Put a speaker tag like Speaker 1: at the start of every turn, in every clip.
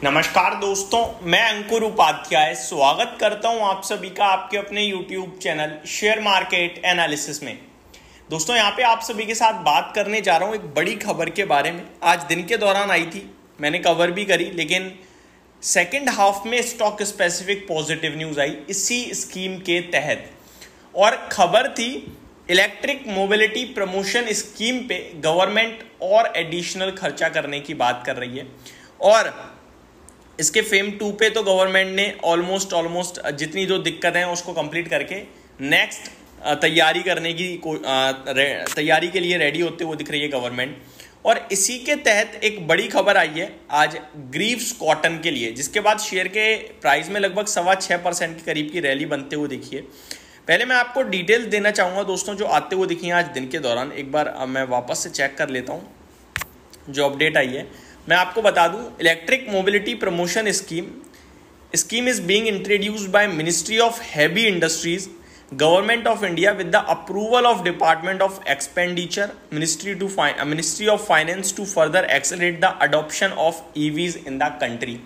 Speaker 1: नमस्कार दोस्तों, मैं अंकुर उपाध्याय स्वागत करता हूं आप सभी का आपके अपने YouTube channel share market analysis में। दोस्तों यहां पे आप सभी के साथ बात करने जा रहा हूं एक बड़ी खबर के बारे में। आज दिन के दौरान आई थी, मैंने कवर भी करी, लेकिन सेकेंड हाफ में स्टॉक स्पेसिफिक पॉजिटिव न्यूज आई इसी स्कीम के तहत। और खबर थी इलेक्ट्रिक मोबिलिटी प्रमोशन स्कीम पे गवर्नमेंट और एडिशनल खर्चा करने की बात कर रही है। और इसके फेम 2 पे तो गवर्नमेंट ने ऑलमोस्ट जितनी जो दिक्कत है उसको कंप्लीट करके नेक्स्ट तैयारी करने की तैयारी के लिए रेडी होते हुए दिख रही है गवर्नमेंट। और इसी के तहत एक बड़ी खबर आई है आज ग्रीव्स कॉटन के लिए, जिसके बाद शेयर के प्राइस में लगभग 6.25% के करीब की रैली बनते हुए दिखी है। पहले मैं आपको डिटेल्स देना चाहूँगा दोस्तों जो आते हुए दिखी हैं आज दिन के दौरान। एक बार मैं वापस से चेक कर लेता हूँ जो अपडेट आई है। मैं आपको बता दूं, electric mobility promotion scheme is being introduced by ministry of heavy industries, government of India with the approval of department of expenditure, ministry of finance to further accelerate the adoption of EVs in the country.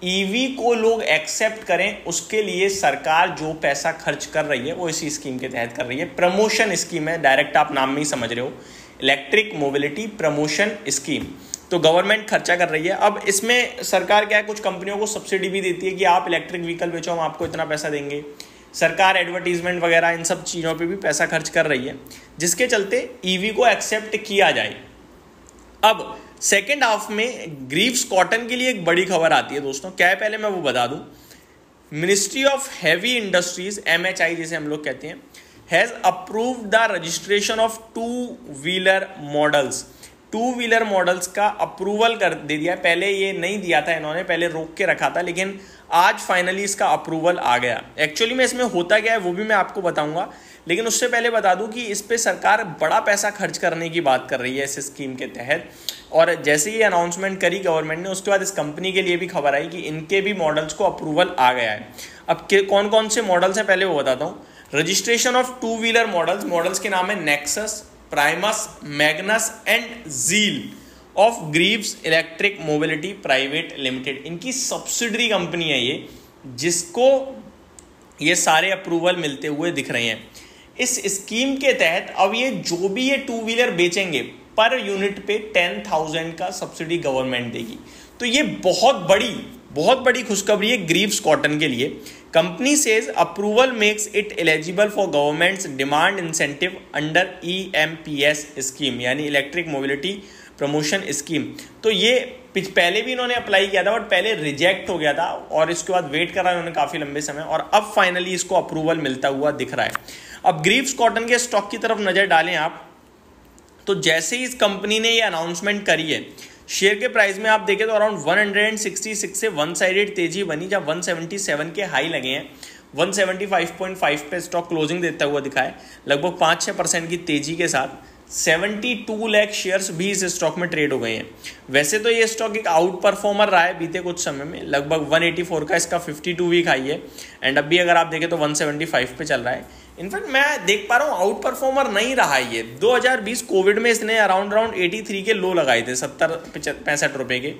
Speaker 1: EV को लोग accept करें उसके लिए सरकार जो पैसा खर्च कर रही है वो इसी स्कीम के तहत कर रही है। प्रमोशन स्कीम है, डायरेक्ट आप नाम में ही समझ रहे हो, इलेक्ट्रिक मोबिलिटी प्रमोशन स्कीम। तो गवर्नमेंट खर्चा कर रही है। अब इसमें सरकार क्या है, कुछ कंपनियों को सब्सिडी भी देती है कि आप इलेक्ट्रिक व्हीकल बेचो, हम आपको इतना पैसा देंगे। सरकार एडवर्टीजमेंट वगैरह इन सब चीज़ों पे भी पैसा खर्च कर रही है, जिसके चलते ईवी को एक्सेप्ट किया जाए। अब सेकेंड हाफ में ग्रीव्स कॉटन के लिए एक बड़ी खबर आती है दोस्तों। क्या है पहले मैं वो बता दूं। Ministry of heavy industries, MHI जिसे हम लोग कहते हैं, has approved the registration of two wheeler models का अप्रूवल कर दे दिया। पहले ये नहीं दिया था इन्होंने, पहले रोक के रखा था, लेकिन आज फाइनली इसका अप्रूवल आ गया। एक्चुअली में इसमें होता क्या है वो भी मैं आपको बताऊंगा, लेकिन उससे पहले बता दूं कि इस पे सरकार बड़ा पैसा खर्च करने की बात कर रही है इस स्कीम के तहत। और जैसे ही अनाउंसमेंट करी गवर्नमेंट ने, उसके बाद इस कंपनी के लिए भी खबर आई कि इनके भी मॉडल्स को अप्रूवल आ गया है। अब कौन कौन से मॉडल्स हैं पहले वो बताता हूँ। Registration of two wheeler models के नाम है Nexus, Primus, Magnus and Zeal of Greaves Electric Mobility Private Limited. इनकी सब्सिडरी कंपनी है ये, जिसको ये सारे अप्रूवल मिलते हुए दिख रहे हैं। इस स्कीम के तहत अब ये जो भी ये टू व्हीलर बेचेंगे पर यूनिट पे 10,000 का सब्सिडी गवर्नमेंट देगी। तो ये बहुत बड़ी खुशखबरी है ग्रीव्स कॉटन के लिए। Company says approval makes it eligible for governments demand incentive under EMPS scheme, यानी इलेक्ट्रिक मोबिलिटी प्रमोशन स्कीम। तो ये पहले भी इन्होंने अप्लाई किया था, बट पहले रिजेक्ट हो गया था और इसके बाद वेट करा इन्होंने काफी लंबे समय, और अब फाइनली इसको अप्रूवल मिलता हुआ दिख रहा है। अब ग्रीव्स कॉटन के स्टॉक की तरफ नजर डालें आप, तो जैसे ही इस कंपनी ने ये अनाउंसमेंट करी है, शेयर के प्राइस में आप देखें तो अराउंड 166 से वन साइडेड तेजी बनी, जब 177 के हाई लगे हैं। 175.5 पे स्टॉक क्लोजिंग देता हुआ दिखा है, लगभग 5-6% की तेजी के साथ। 72 लाख शेयर्स भी इस स्टॉक में ट्रेड हो गए हैं। वैसे तो ये स्टॉक एक आउट परफॉर्मर रहा है बीते कुछ समय में, लगभग 184 का इसका 52 वीक हाई है, एंड अभी अगर आप देखें तो 175 पे चल रहा है। इनफैक्ट मैं देख पा रहा हूँ आउट परफॉर्मर नहीं रहा है ये। 2020 कोविड में इसने अराउंड 83 के लो लगाए थे, 70-65 रुपए के।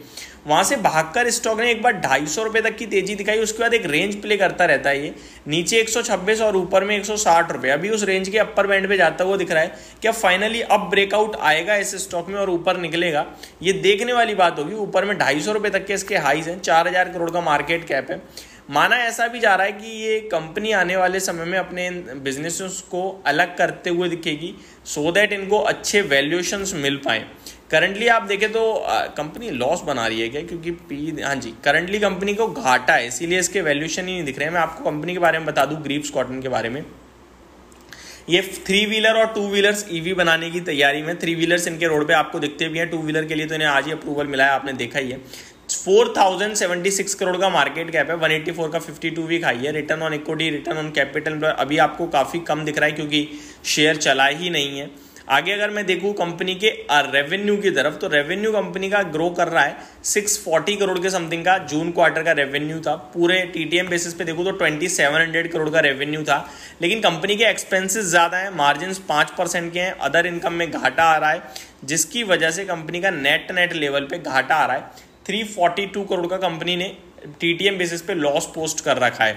Speaker 1: वहां से भागकर स्टॉक ने एक बार 250 रुपए तक की तेजी दिखाई, उसके बाद एक रेंज प्ले करता रहता है ये, नीचे 126 और ऊपर में 160 रुपए। अभी उस रेंज के अपर बैंड पे जाता हुआ दिख रहा है। क्या फाइनली अब ब्रेकआउट आएगा इस स्टॉक में और ऊपर निकलेगा, ये देखने वाली बात होगी। ऊपर में 250 रुपए तक के इसके हाईज हैं, 4,000 करोड़ का मार्केट कैप है। माना ऐसा भी जा रहा है कि ये कंपनी आने वाले समय में अपने बिजनेसेस को अलग करते हुए दिखेगी, सो दैट इनको अच्छे वैल्यूएशंस मिल पाए। करंटली आप देखें तो कंपनी लॉस बना रही है क्या, क्योंकि हाँ जी, करंटली कंपनी को घाटा है, इसीलिए इसके वैल्यूएशन ही नहीं दिख रहे हैं। मैं आपको कंपनी के बारे में बता दूं, ग्रीव्स कॉटन के बारे में। ये 3 व्हीलर और 2 व्हीलर्स EV बनाने की तैयारी में। 3 व्हीलर्स इनके रोड पे आपको दिखते भी हैं, 2 व्हीलर के लिए तो इन्हें आज ही अप्रूवल मिला है, आपने देखा ही है। 4076 करोड़ का मार्केट कैप है, 184 का 52 वीक हाई है। Return on equity, return on capital अभी आपको काफी कम दिख रहा है क्योंकि शेयर चला ही नहीं है। आगे अगर मैं देखूं कंपनी के रेवेन्यू की तरफ, तो रेवेन्यू कंपनी का ग्रो कर रहा है। 640 करोड़ के समथिंग का जून क्वार्टर का रेवेन्यू था। पूरे TTM बेसिस पे देखूं तो 2700 करोड़ का रेवेन्यू था। लेकिन कंपनी के एक्सपेंसेस ज्यादा हैं, मार्जिन 5% के हैं, अदर इनकम में घाटा आ रहा है, जिसकी वजह से कंपनी का नेट लेवल पे घाटा आ रहा है। 342 करोड़ का कंपनी ने TTM बेसिस पे लॉस पोस्ट कर रखा है।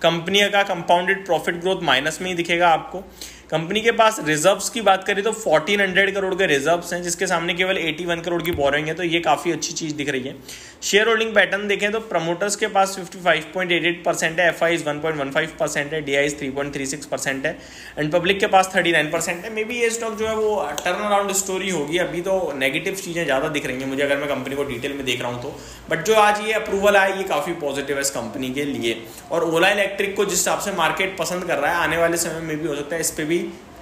Speaker 1: कंपनी का कंपाउंडेड प्रॉफिट ग्रोथ माइनस में ही दिखेगा आपको। कंपनी के पास रिजर्व्स की बात करें तो 1400 करोड़ के रिजर्व्स हैं, जिसके सामने केवल 81 करोड़ की बोरोइंग है, तो ये काफ़ी अच्छी चीज़ दिख रही है। शेयर होल्डिंग पैटर्न देखें तो प्रमोटर्स के पास 55.88% है, FIs 1.15% है, DIs 3.36% है एंड पब्लिक के पास 39% है। मे बी ये स्टॉक जो है वो टर्न अराउंड स्टोरी होगी, अभी तो नेगेटिव चीज़ें ज़्यादा दिख रही हैं मुझे अगर मैं कंपनी को डिटेल में देख रहा हूँ तो। बट जो आज ये अप्रूवल आया ये काफ़ी पॉजिटिव है इस कंपनी के लिए। और ओला इलेक्ट्रिक को जिस हिसाब से मार्केट पसंद कर रहा है, आने वाले समय में भी हो सकता है इस पर भी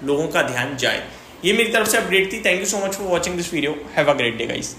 Speaker 1: लोगों का ध्यान जाए। ये मेरी तरफ से अपडेट थी। Thank you so much for watching this video. Have a great day guys.